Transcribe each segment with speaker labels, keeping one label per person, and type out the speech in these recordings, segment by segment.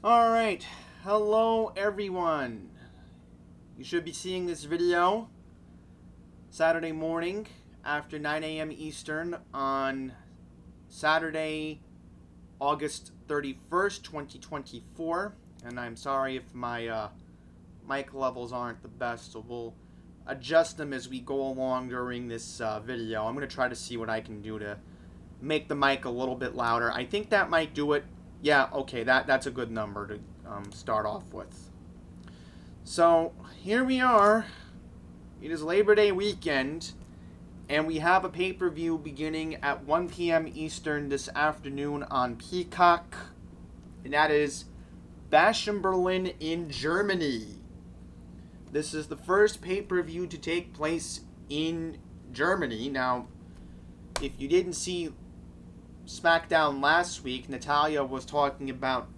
Speaker 1: Alright, hello everyone. You should be seeing this video Saturday morning after 9 a.m. Eastern on Saturday, August 31st, 2024. And I'm sorry if my mic levels aren't the best, so we'll adjust them as we go along during this video. I'm going to try to see what I can do to make the mic a little bit louder. I think that might do it. Yeah, okay, that's a good number to start off with. So here we are. It is Labor Day weekend, and we have a pay-per-view beginning at 1 p.m. Eastern this afternoon on Peacock, and that is Bash in Berlin in Germany. This is the first pay-per-view to take place in Germany. Now, if you didn't see SmackDown last week, Natalya was talking about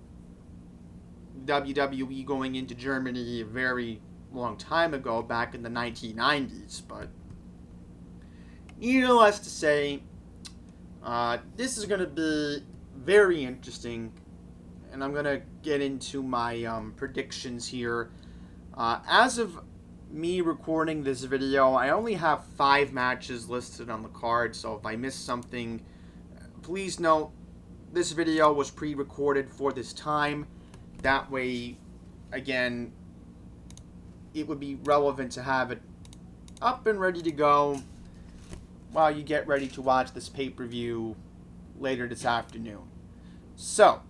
Speaker 1: WWE going into Germany a very long time ago, back in the 1990s, but needless to say, this is going to be very interesting, and I'm going to get into my predictions here. As of me recording this video, I only have 5 matches listed on the card, so if I miss something, please note this video was pre-recorded for this time. That way, again, it would be relevant to have it up and ready to go while you get ready to watch this pay-per-view later this afternoon. So,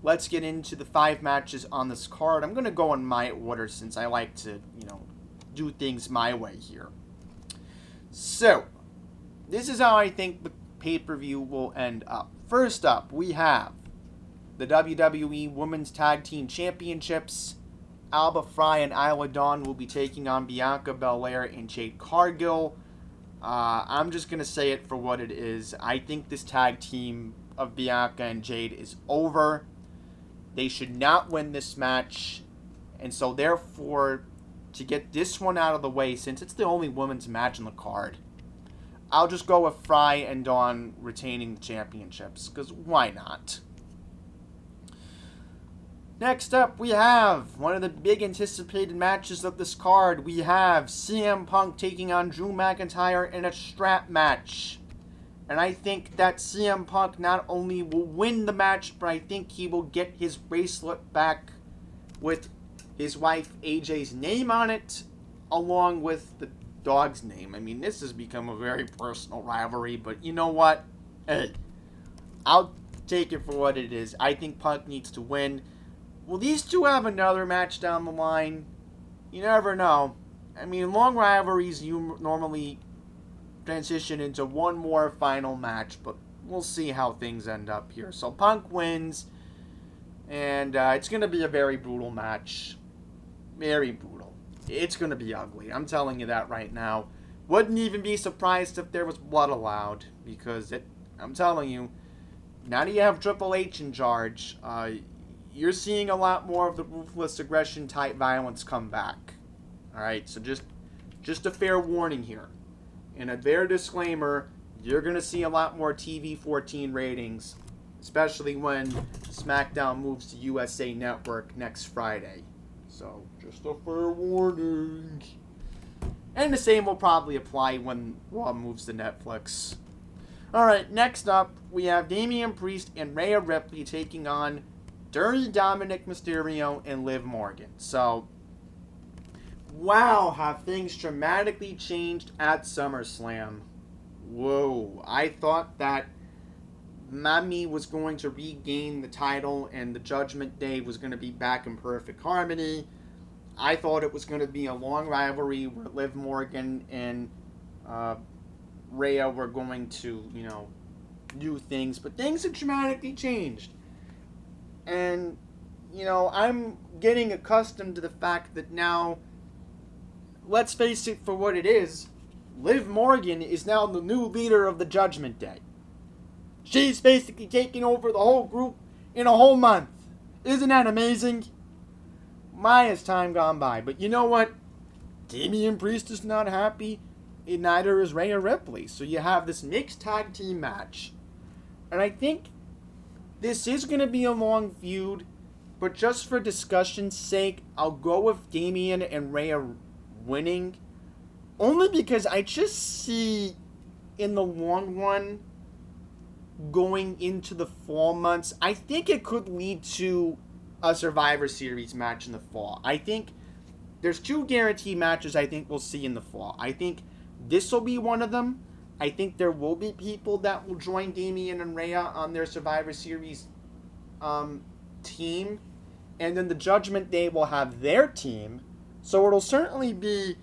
Speaker 1: let's get into the 5 matches on this card. I'm going to go in my order since I like to, do things my way here. So, this is how I think the pay-per-view will end up. First up, we have the WWE Women's Tag Team Championships. Alba Fry and Isla Dawn will be taking on Bianca Belair and Jade Cargill. I'm just going to say it for what it is. I think this tag team of Bianca and Jade is over. They should not win this match. And so therefore, to get this one out of the way, since it's the only women's match on the card, I'll just go with Fry and Dawn retaining the championships, because why not? Next up, we have one of the big anticipated matches of this card. We have CM Punk taking on Drew McIntyre in a strap match. And I think that CM Punk not only will win the match, but I think he will get his bracelet back with his wife AJ's name on it, along with the dog's name. I mean, this has become a very personal rivalry, but you know what? Hey, I'll take it for what it is. I think Punk needs to win. Will these two have another match down the line? You never know. I mean, long rivalries, you normally transition into one more final match, but we'll see how things end up here. So Punk wins, and it's going to be a very brutal match. Very brutal. It's going to be ugly. I'm telling you that right now. Wouldn't even be surprised if there was blood allowed, because I'm telling you, now that you have Triple H in charge, you're seeing a lot more of the ruthless aggression type violence come back. Alright, so just a fair warning here. And a fair disclaimer, you're going to see a lot more TV 14 ratings, especially when SmackDown moves to USA Network next Friday. So, just a fair warning. And the same will probably apply when Raw moves to Netflix. Alright, next up, we have Damian Priest and Rhea Ripley taking on Dirty Dominic Mysterio and Liv Morgan. So, wow, have things dramatically changed at SummerSlam. Whoa, I thought that Mami was going to regain the title and the Judgment Day was going to be back in perfect harmony. I thought it was going to be a long rivalry where Liv Morgan and Rhea were going to, do things, but things have dramatically changed. And, I'm getting accustomed to the fact that now, let's face it for what it is, Liv Morgan is now the new leader of the Judgment Day. She's basically taking over the whole group in a whole month. Isn't that amazing? My, has time gone by. But you know what? Damian Priest is not happy, and neither is Rhea Ripley. So you have this mixed tag team match. And I think this is going to be a long feud. But just for discussion's sake, I'll go with Damian and Rhea winning. Only because I just see, in the long run, going into the fall months, I think it could lead to a Survivor Series match in the fall. I think there's 2 guaranteed matches I think we'll see in the fall. I think this will be one of them. I think there will be people that will join Damian and Rhea on their Survivor Series team. And then the Judgment Day will have their team. So it'll certainly be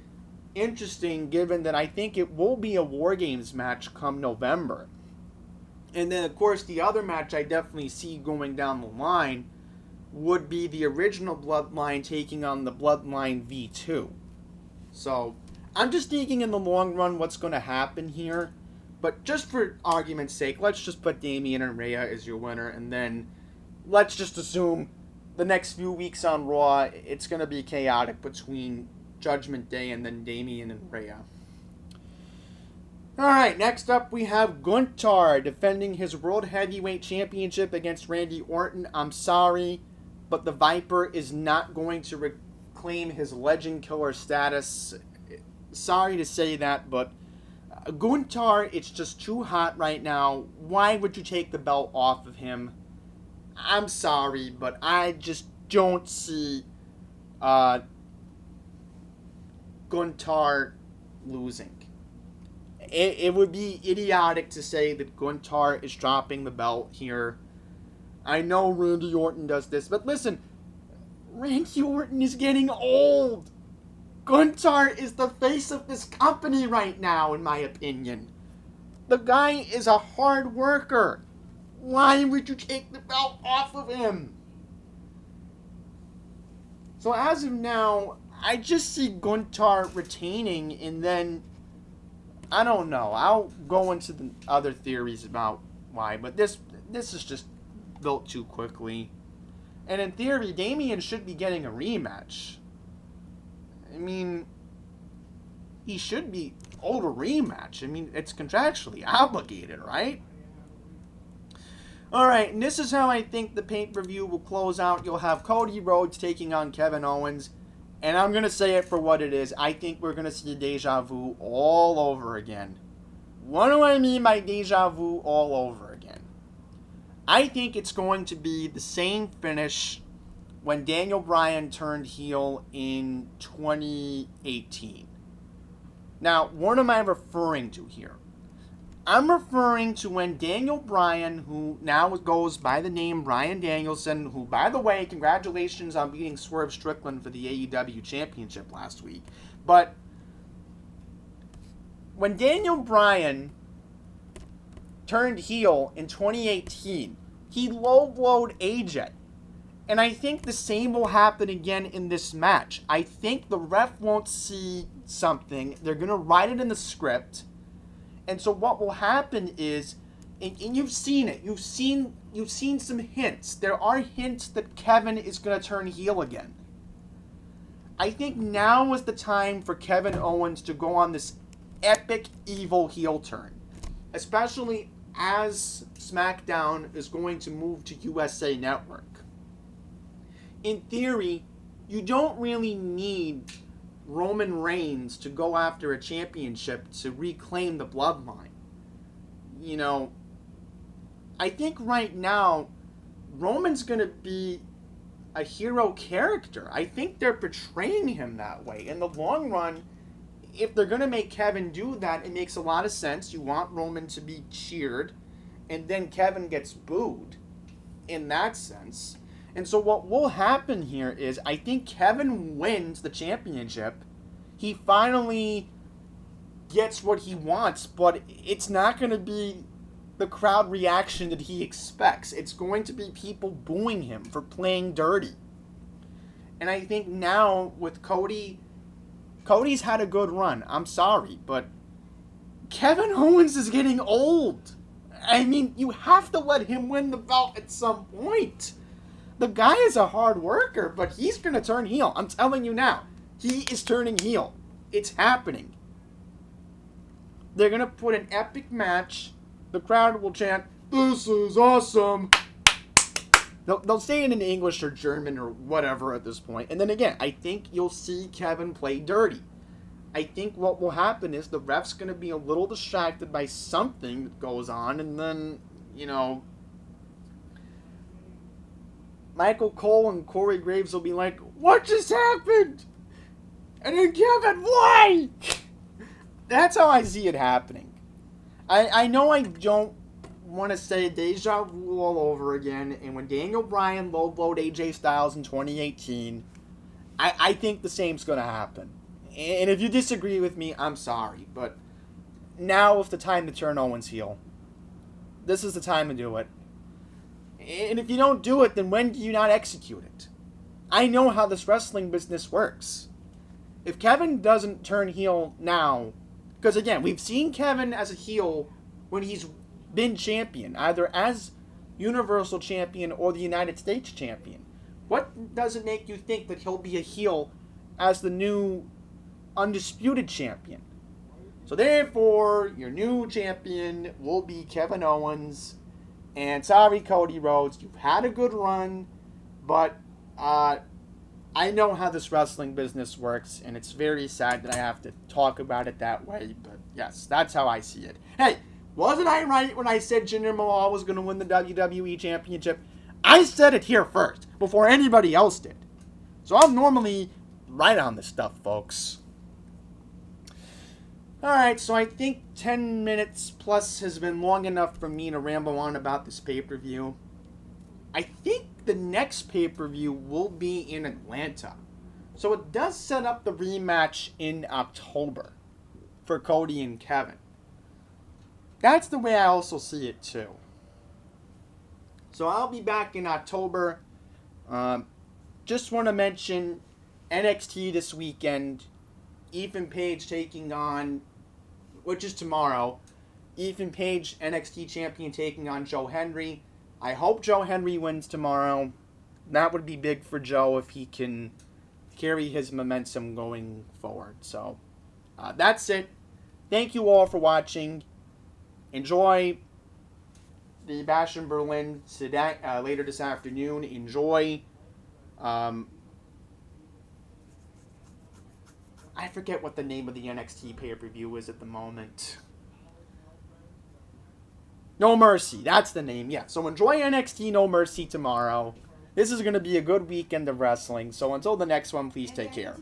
Speaker 1: interesting, given that I think it will be a War Games match come November. And then, of course, the other match I definitely see going down the line would be the original Bloodline taking on the Bloodline V2. So, I'm just thinking in the long run what's going to happen here. But just for argument's sake, let's just put Damian and Rhea as your winner. And then let's just assume the next few weeks on Raw, it's going to be chaotic between Judgment Day and then Damian and Rhea. Alright, next up we have Gunther defending his World Heavyweight Championship against Randy Orton. I'm sorry, but the Viper is not going to reclaim his Legend Killer status. Sorry to say that, but Gunther, it's just too hot right now. Why would you take the belt off of him? I'm sorry, but I just don't see Gunther losing. It would be idiotic to say that Gunther is dropping the belt here. I know Randy Orton does this, but listen, Randy Orton is getting old. Gunther is the face of this company right now, in my opinion. The guy is a hard worker. Why would you take the belt off of him? So as of now, I just see Gunther retaining, and then, I don't know. I'll go into the other theories about why, but this is just built too quickly. And in theory, Damian should be getting a rematch. I mean, he should be owed a rematch. I mean, it's contractually obligated, right? Alright, and this is how I think the pay-per-view will close out. You'll have Cody Rhodes taking on Kevin Owens. And I'm going to say it for what it is. I think we're going to see deja vu all over again. What do I mean by deja vu all over again? I think it's going to be the same finish when Daniel Bryan turned heel in 2018. Now, what am I referring to here? I'm referring to when Daniel Bryan, who now goes by the name Bryan Danielson, who, by the way, congratulations on beating Swerve Strickland for the AEW Championship last week. But when Daniel Bryan turned heel in 2018, he low-blowed AJ. And I think the same will happen again in this match. I think the ref won't see something. They're going to write it in the script. And so what will happen is, and you've seen it, you've seen some hints. There are hints that Kevin is going to turn heel again. I think now is the time for Kevin Owens to go on this epic evil heel turn. Especially as SmackDown is going to move to USA Network. In theory, you don't really need Roman Reigns to go after a championship to reclaim the bloodline. You know, I think right now, Roman's going to be a hero character. I think they're portraying him that way. In the long run, if they're going to make Kevin do that, it makes a lot of sense. You want Roman to be cheered, and then Kevin gets booed in that sense. And so what will happen here is, I think Kevin wins the championship. He finally gets what he wants, but it's not going to be the crowd reaction that he expects. It's going to be people booing him for playing dirty. And I think now with Cody's had a good run. I'm sorry, but Kevin Owens is getting old. I mean, you have to let him win the belt at some point. The guy is a hard worker, but he's going to turn heel. I'm telling you now. He is turning heel. It's happening. They're going to put an epic match. The crowd will chant, "This is awesome." They'll say it in English or German or whatever at this point. And then again, I think you'll see Kevin play dirty. I think what will happen is the ref's going to be a little distracted by something that goes on, and then, Michael Cole and Corey Graves will be like, "What just happened?" And then Kevin, why? That's how I see it happening. I know I don't want to say deja vu all over again, and when Daniel Bryan low-blowed AJ Styles in 2018, I think the same's going to happen. And if you disagree with me, I'm sorry, but now is the time to turn Owens heel. This is the time to do it. And if you don't do it, then when do you not execute it? I know how this wrestling business works. If Kevin doesn't turn heel now, because again, we've seen Kevin as a heel when he's been champion, either as Universal Champion or the United States Champion. What does it make you think that he'll be a heel as the new Undisputed Champion? So therefore, your new champion will be Kevin Owens. And sorry, Cody Rhodes, you've had a good run, but I know how this wrestling business works, and it's very sad that I have to talk about it that way, but yes, that's how I see it. Hey, wasn't I right when I said Jinder Mahal was going to win the WWE Championship? I said it here first, before anybody else did. So I'm normally right on this stuff, folks. Alright, so I think 10 minutes plus has been long enough for me to ramble on about this pay-per-view. I think the next pay-per-view will be in Atlanta. So it does set up the rematch in October for Cody and Kevin. That's the way I also see it too. So I'll be back in October. Just want to mention NXT this weekend. Ethan Page taking on, which is tomorrow, Ethan Page, NXT champion, taking on Joe Henry. I hope Joe Henry wins tomorrow. That would be big for Joe if he can carry his momentum going forward. So, that's it. Thank you all for watching. Enjoy the Bash in Berlin today, later this afternoon. Enjoy. I forget what the name of the NXT pay-per-view is at the moment. No Mercy, that's the name, yeah. So enjoy NXT No Mercy tomorrow. This is going to be a good weekend of wrestling. So until the next one, please take care.